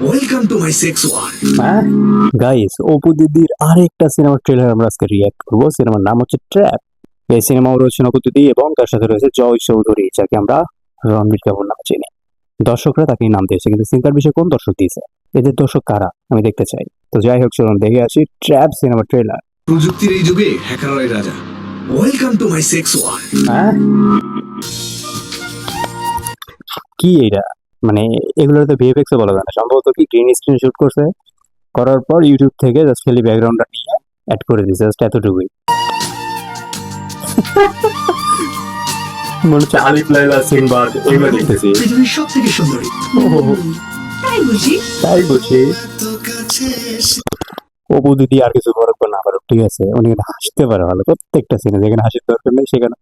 Welcome to my sex world. হ্যাঁ guys, Apu দিদির আরেকটা সিনেমার ট্রেলার আমরা আজকে রিয়্যাক্ট করবো। সিনেমার নাম হচ্ছে ট্র্যাপ। এই সিনেমাও রয়েছে অপু দিদি এবং তার সাথে রয়েছে জয় চৌধুরী, যাকে আমরা রণবীর কাপুর নামে চিনি। দর্শকরা তাকে নাম দিয়েছে, কিন্তু চিন্তার বিষয় কোন দর্শক দিয়েছে, এদের দর্শক কারা আমি দেখতে চাই। তো যাই হোক, চলুন দেখে আসি ট্র্যাপ সিনেমার ট্রেলার। প্রযুক্তির এই যুগে হ্যাকাররাই রাজা। Welcome to my sex world. হ্যাঁ, কি এইটা? মানে এগুলোর তো ভিএফএক্স বলা যায় না, সম্ভবত কি গ্রিন স্ক্রিন শুট করছে, করার পর ইউটিউব থেকে জাস্ট খালি ব্যাকগ্রাউন্ডটা নিয়ে অ্যাড করে দিয়েছে, জাস্ট এতটুকুই। মনে হচ্ছে আলিফ লায়লা সিনবাদ এগুলো দেখতেছি। পৃথিবীর সব থেকে সুন্দরী। তাই বুঝি? তাই বুঝি। অপু দিদি আর কিছু ফরক না পারুক, ঠিক আছে, উনি কিন্তু হাসতে পারে ভালো। প্রত্যেকটা সিনে যেখানে হাসির দরকার নেই সেখানে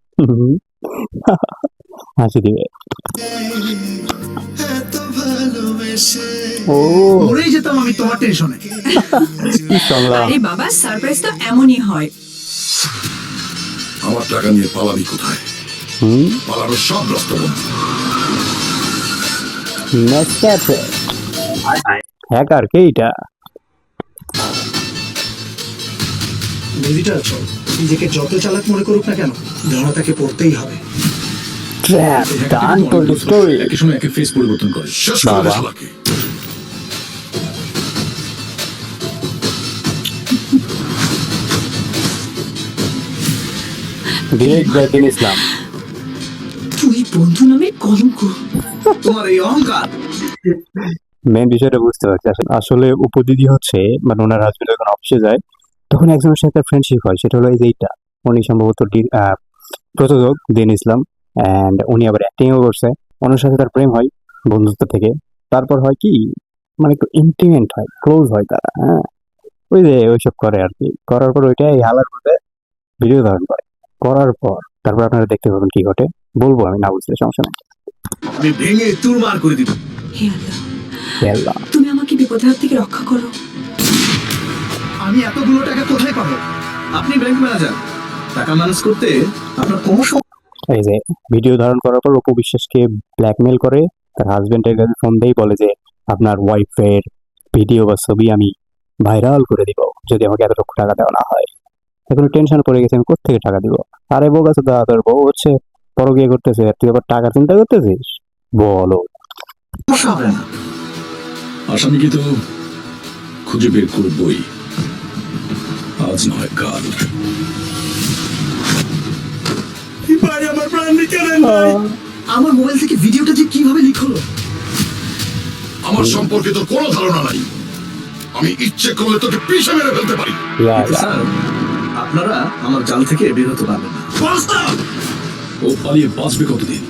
হাসি দিবে। ও মরেই যেতাম আমি তোমার টেনশনে। কি সংলাপ! আরে বাবা, সারপ্রাইজ তো এমনই হয়। আমার টাকা নিয়ে পালাবি কোথায়? পালানোর সব রাস্তা বন্ধ। নেসক্যাফে হ্যাকার কে এটা? মেডিটার চল, নিজেকে যত চালাক মনে করুক না কেন, ধরা তাকে পড়তেই হবে। Trap the untold story. একই সময় একে ফেস পরিবর্তন করে শেষ করে দে শালাকে। ডিরেক্ট বাই দিন ইসলাম। তুই বন্ধু নামে কলঙ্ক। তোমার এই অহংকার। মেন বিষয়টা বুঝতে পারছি। আসলে উপদিদি হচ্ছে, মানে ওনার হাজবেন্ড যখন অফিসে যায় তখন একজনের সাথে ফ্রেন্ডশিপ হয়, সেটা হলো এই যে এইটা। উনি সম্ভবত প্রযোজক দিন ইসলাম, অ্যান্ড উনি আবার অ্যাক্টিংও করছে। ওনার সাথে তার প্রেম হয় বন্ধুত্ব থেকে। তারপর হয় কি, মানে একটু ইন্টিমেন্ট হয়, ক্লোজ হয় তারা। হ্যাঁ, ওই যে ওইসব করে আর কি। করার পর ওইটা এই হালার মধ্যে ভিডিও ধারণ করে। করার পর তারপর আপনারা দেখতে পাবেন কি ঘটে। বলবো আমি, না বুঝলে সমস্যা নেই। আমি ভেঙে চুরমার করে দিব। হে আল্লাহ, আল্লাহ। তুমি আমাকে বিপদের হাত থেকে রক্ষা করো। আমি এতগুলো টাকা কোথায় পাবো? আপনি ব্যাংক ম্যানেজার, টাকা ম্যানেজ করতে আপনার কোনো এই যে ভিডিও ধারণ করার পর অপু বিশ্বাসকে ব্ল্যাকমেল করে, তার হাজবেন্ডের কাছে ফোন দিয়ে বলে যে আপনার ওয়াইফের ভিডিও বা ছবি আমি ভাইরাল করে দিব যদি আমাকে এত লক্ষ টাকা দেওয়া না হয়। এখন টেনশন পড়ে গেছে, আমি কোথেকে টাকা দিব। আরে বউ কাছে দাদা, তোর বউ হচ্ছে পরকিয়া করতেছে আর তুই আবার টাকা চিন্তা করতেছিস? বলো। সমস্যা হবে না। আসামিকে তো খুঁজে বের করবই, আজ নয় কাল। ভাই আমার প্রাণ নিকেলেন ভাই। আমার মোবাইল থেকে ভিডিওটা যে কিভাবে লিক হলো? আমার সম্পর্কে তোর কোনো ধারণা নাই। আমি ইচ্ছে করলে তোকে পিষে মেরে ফেলতে পারি। স্যার, আপনারা আমার জাল থেকে বের হতে পারবেন না। ও পালিয়ে বাঁচবে কতদিন?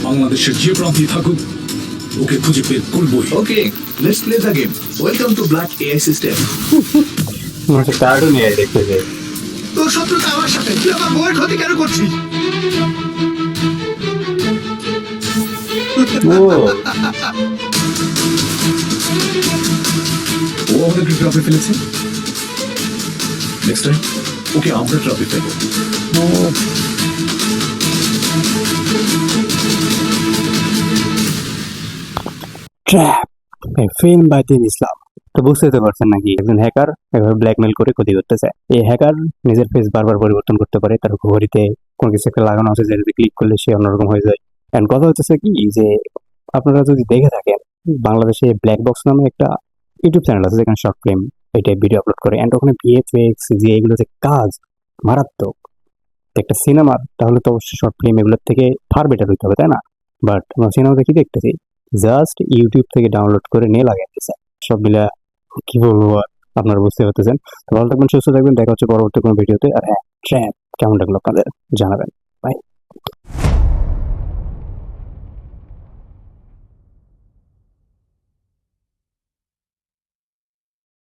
বাংলাদেশের যে প্রান্তেই থাকুক, ওকে খুঁজে বের করবই। Okay, let's play the game. Welcome to black AI system. Cartoon দেখতেছে। তোর শত্রুতা আমার সাথে, তুই আমার বউয়ের ক্ষতি কেন করছিস? ও আমাদেরকে ট্রাপে ফেলেছে, নেক্সট টাইম ওকে আমরা ট্রাপে ফেলবো। ট্র্যাপ, ফিল্ম বাই দিন ইসলাম। তো বুঝতে তো পারছেন নাকি, একজন হ্যাকার এভাবে ব্ল্যাকমেল করে ক্ষতি করতে চায়। এই হ্যাকার নিজের ফেস বারবার পরিবর্তন করতে পারে, তার ঘড়িতে কোনো কিছু একটা লাগানো আছে যেটাতে ক্লিক করলে সে অন্যরকম হয়ে যায়। এন্ড কথা হচ্ছে কি যে, আপনারা যদি দেখে থাকেন, বাংলাদেশে ব্ল্যাক বক্স নামে একটা ইউটিউব চ্যানেল আছে যেখানে শর্ট ফিল্ম এটা ভিডিও আপলোড করে, এন্ড ওখানে ভিএফএক্স যে এগুলো যে কাজ মারাত্মক। তো একটা সিনেমার তাহলে তো অবশ্যই শর্ট ফিল্ম এগুলোর থেকে ফার বেটার হইতে হবে, তাই না? বাট আমরা সিনেমাতে কি দেখতেছি, জাস্ট ইউটিউব থেকে ডাউনলোড করে নিয়ে লাগাই দিচ্ছে। সব মিলে কি বলবো আর, আপনারা বুঝতে পারতেছেন। তো ভালো থাকবেন, সুস্থ থাকবেন, দেখা হচ্ছে পরবর্তী কোনো ভিডিওতে। আর হ্যাঁ, ট্র্যাপ কেমন লাগলো আপনাদের জানাবেন।